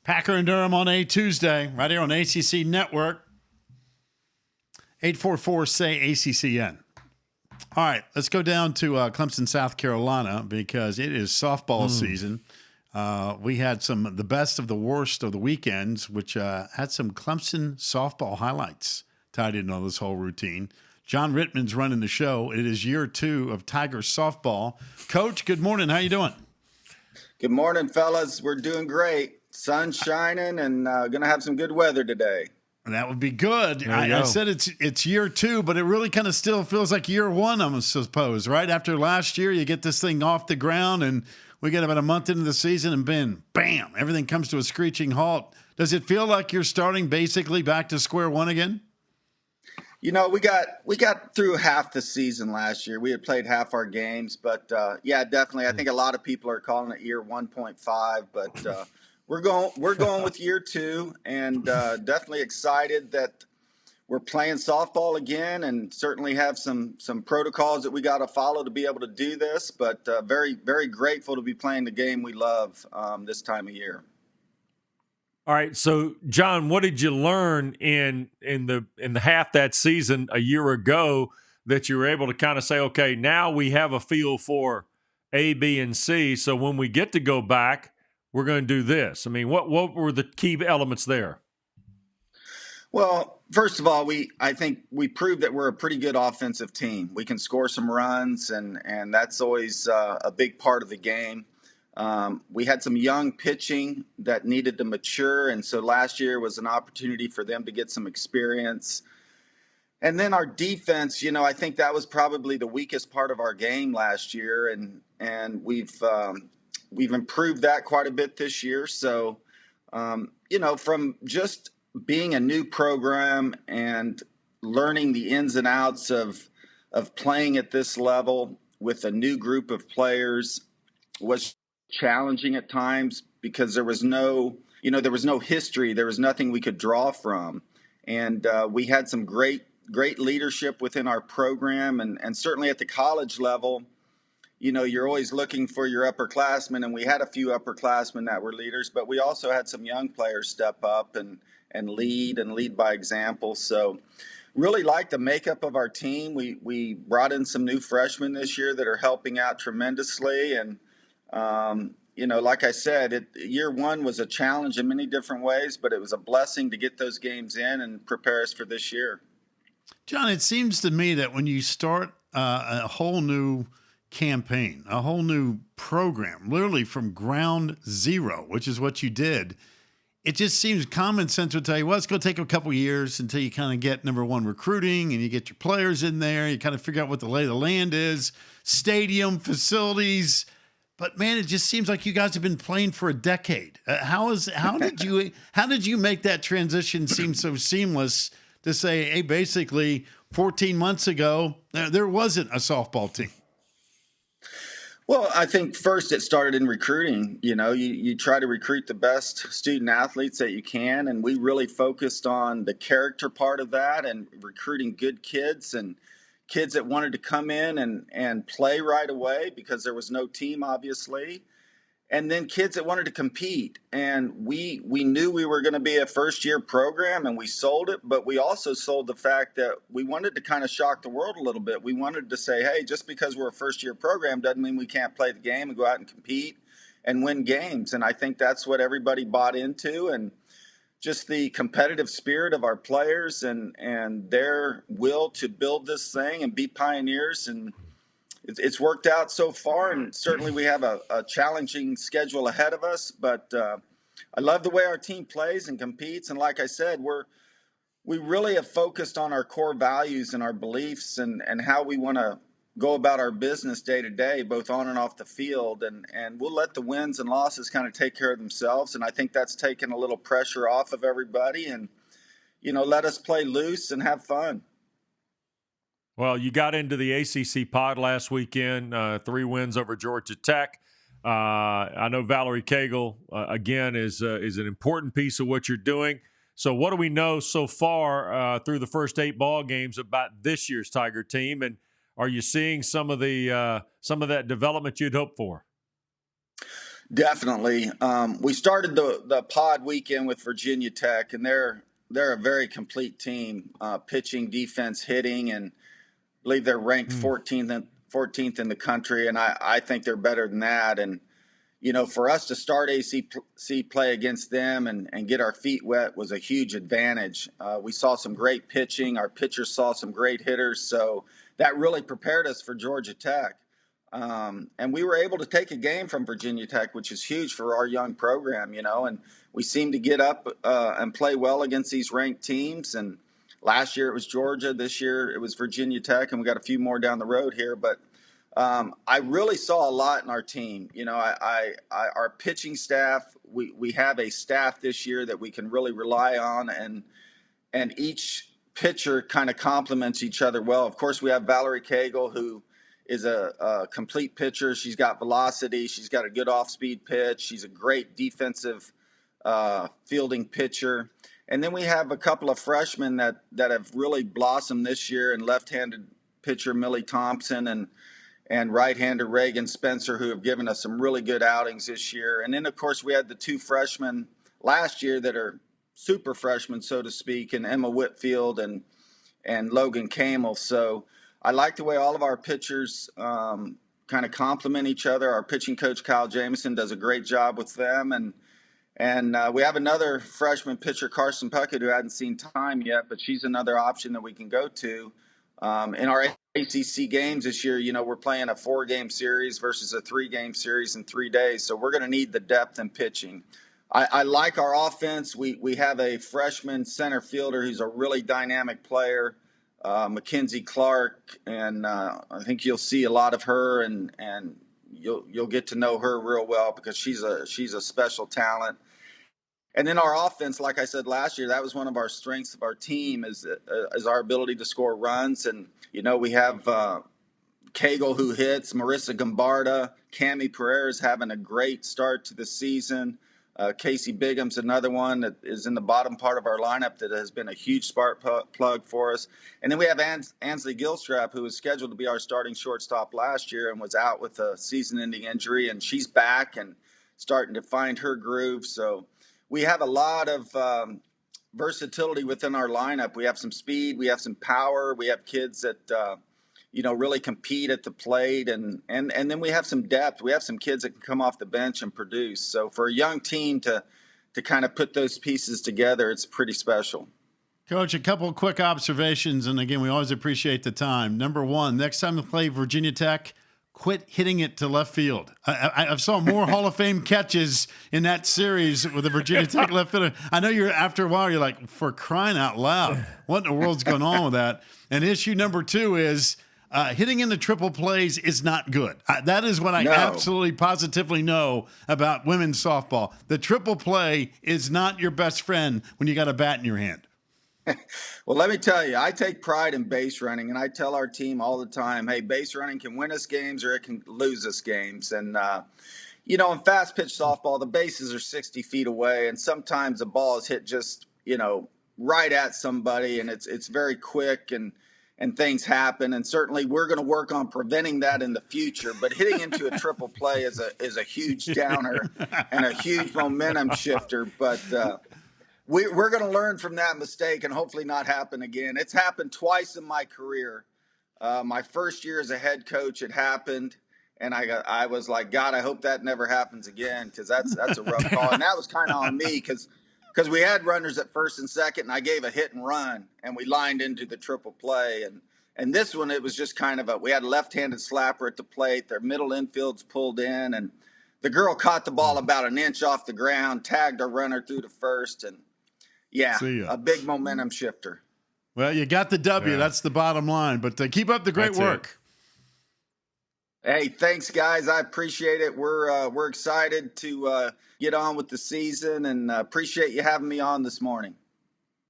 Hacker and Durham on a Tuesday, right here on ACC Network. 844-SAY-ACCN. All right, let's go down to Clemson, South Carolina, because it is softball season. We had the best of the worst of the weekends, which had some Clemson softball highlights tied into this whole routine. John Rittman's running the show. It is year 2 of Tiger softball. Coach, good morning. How you doing? Good morning, fellas. We're doing great. Sun's shining and going to have some good weather today. That would be good. I said it's year 2, but it really kind of still feels like year 1, I suppose, right? After last year, you get this thing off the ground, and we get about a month into the season, and bam, everything comes to a screeching halt. Does it feel like you're starting basically back to square one again? You know, we got through half the season last year. We had played half our games, but yeah, definitely. I think a lot of people are calling it year 1.5, but we're going with year 2, and definitely excited that we're playing softball again, and certainly have some protocols that we got to follow to be able to do this. But very, very grateful to be playing the game we love this time of year. All right, so John, what did you learn in the half that season a year ago that you were able to kind of say, okay, now we have a feel for A, B, and C, so when we get to go back, we're going to do this? I mean, what were the key elements there? Well, first of all, I think we proved that we're a pretty good offensive team. We can score some runs, and that's always a big part of the game. We had some young pitching that needed to mature, and so last year was an opportunity for them to get some experience. And then our defense, you know, I think that was probably the weakest part of our game last year, and we've improved that quite a bit this year. So, you know, from just being a new program and learning the ins and outs of playing at this level with a new group of players was challenging at times because there was no history. There was nothing we could draw from. And we had some great leadership within our program, and certainly at the college level, you know, you're always looking for your upperclassmen, and we had a few upperclassmen that were leaders, but we also had some young players step up and lead by example. So really like the makeup of our team. We brought in some new freshmen this year that are helping out tremendously, and you know, like I said, year 1 was a challenge in many different ways, but it was a blessing to get those games in and prepare us for this year. John, it seems to me that when you start a whole new campaign, a whole new program, literally from ground zero, which is what you did, it just seems common sense would tell you, well, it's going to take a couple years until you kind of get, number one, recruiting, and you get your players in there. You kind of figure out what the lay of the land is, stadium, facilities. But man, it just seems like you guys have been playing for a decade. How did you make that transition seem so seamless to say, hey, basically 14 months ago, there wasn't a softball team? Well, I think first it started in recruiting. You know, you try to recruit the best student athletes that you can, and we really focused on the character part of that and recruiting good kids and kids that wanted to come in and play right away because there was no team, obviously. And then kids that wanted to compete. And we knew we were going to be a first-year program, and we sold it, but we also sold the fact that we wanted to kind of shock the world a little bit. We wanted to say, hey, just because we're a first-year program doesn't mean we can't play the game and go out and compete and win games. And I think that's what everybody bought into, and just the competitive spirit of our players and their will to build this thing and be pioneers. And it's worked out so far, and certainly we have a challenging schedule ahead of us. But I love the way our team plays and competes. And like I said, we really have focused on our core values and our beliefs and how we want to go about our business day to day, both on and off the field. And we'll let the wins and losses kind of take care of themselves. And I think that's taken a little pressure off of everybody and, you know, let us play loose and have fun. Well, you got into the ACC pod last weekend, 3 wins over Georgia Tech. I know Valerie Cagle, again, is an important piece of what you're doing. So what do we know so far through the first 8 ball games about this year's Tiger team? And are you seeing some of that development you'd hoped for? Definitely. We started the pod weekend with Virginia Tech, and they're a very complete team, pitching, defense, hitting, and I believe they're ranked 14th in the country, and I think they're better than that. And for us to start ACC play against them and get our feet wet was a huge advantage. We saw some great pitching. Our pitchers saw some great hitters, so that really prepared us for Georgia Tech. And we were able to take a game from Virginia Tech, which is huge for our young program, and we seem to get up and play well against these ranked teams. And last year it was Georgia. This year it was Virginia Tech, and we got a few more down the road here. But I really saw a lot in our team. Our pitching staff, we have a staff this year that we can really rely on, and each pitcher kind of complements each other well. Of course, we have Valerie Cagle, who is a complete pitcher. She's got velocity. She's got a good off-speed pitch. She's a great defensive fielding pitcher. And then we have a couple of freshmen that have really blossomed this year, and left-handed pitcher Millie Thompson and right-hander Reagan Spencer, who have given us some really good outings this year. And then, of course, we had the two freshmen last year that are super freshmen, so to speak, and Emma Whitfield and Logan Camel. So I like the way all of our pitchers kind of complement each other. Our pitching coach, Kyle Jameson, does a great job with them. And we have another freshman pitcher, Carson Puckett, who hadn't seen time yet, but she's another option that we can go to. In our ACC games this year, we're playing a 4-game series versus a 3-game series in 3 days. So we're going to need the depth in pitching. I like our offense. We have a freshman center fielder who's a really dynamic player, Mackenzie Clark, and I think you'll see a lot of her, and you'll get to know her real well because she's a special talent. And then our offense, like I said last year, that was one of our strengths of our team is our ability to score runs. And we have Cagle, who hits, Marissa Gombarda, Cami Pereira's having a great start to the season. Casey Bigham's another one that is in the bottom part of our lineup that has been a huge spark plug for us. And then we have Ansley Gilstrap, who was scheduled to be our starting shortstop last year and was out with a season-ending injury, and she's back and starting to find her groove. So we have a lot of versatility within our lineup. We have some speed, we have some power, we have kids that really compete at the plate, and then we have some depth. We have some kids that can come off the bench and produce. So for a young team to kind of put those pieces together, it's pretty special. Coach, a couple of quick observations, and again, we always appreciate the time. Number one, next time we play Virginia Tech, quit hitting it to left field. I saw more Hall of Fame catches in that series with the Virginia Tech left fielder. I know after a while, you're like, for crying out loud, what in the world's going on with that? And issue number two is hitting in the triple plays is not good. That is what I absolutely positively know about women's softball. The triple play is not your best friend when you got a bat in your hand. Well, let me tell you, I take pride in base running, and I tell our team all the time, hey, base running can win us games or it can lose us games. And, in fast pitch softball, the bases are 60 feet away, and sometimes the ball is hit just, right at somebody, and it's very quick and things happen. And certainly we're going to work on preventing that in the future. But hitting into a triple play is a huge downer and a huge momentum shifter. But we're going to learn from that mistake and hopefully not happen again. It's happened twice in my career. My first year as a head coach, it happened. And I was like, God, I hope that never happens again, because that's a rough call. And that was kind of on me because we had runners at first and second, and I gave a hit and run, and we lined into the triple play. And this one, it was just kind of we had a left-handed slapper at the plate. Their middle infield's pulled in, and the girl caught the ball about an inch off the ground, tagged our runner through to first, and a big momentum shifter. Well, you got the W. Yeah. That's the bottom line. But keep up the great work. Hey, thanks, guys. I appreciate it. We're excited to get on with the season, and appreciate you having me on this morning.